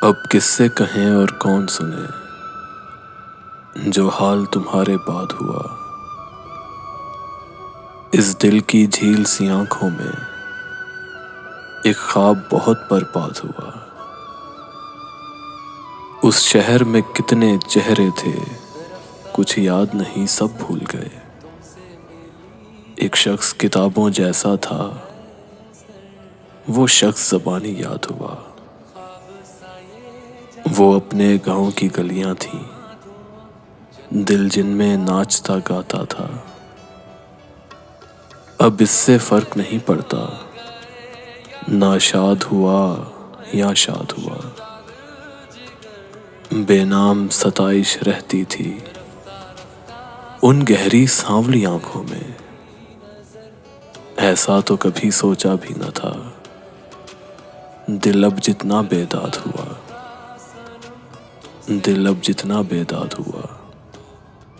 अब किससे कहें और कौन सुने जो हाल तुम्हारे बाद हुआ। इस दिल की झील सी आंखों में एक ख्वाब बहुत बर्बाद हुआ। उस शहर में कितने चेहरे थे, कुछ याद नहीं सब भूल गए। एक शख्स किताबों जैसा था, वो शख्स ज़बानी याद हुआ। वो अपने गांव की गलियां थीं, दिल जिनमें नाचता गाता था। अब इससे फर्क नहीं पड़ता, ना शाद हुआ या शाद हुआ। बेनाम सताइश रहती थी उन गहरी सांवली आंखों में। ऐसा तो कभी सोचा भी न था, दिल अब जितना बेदाद हुआ, दिल अब जितना बेदाद हुआ।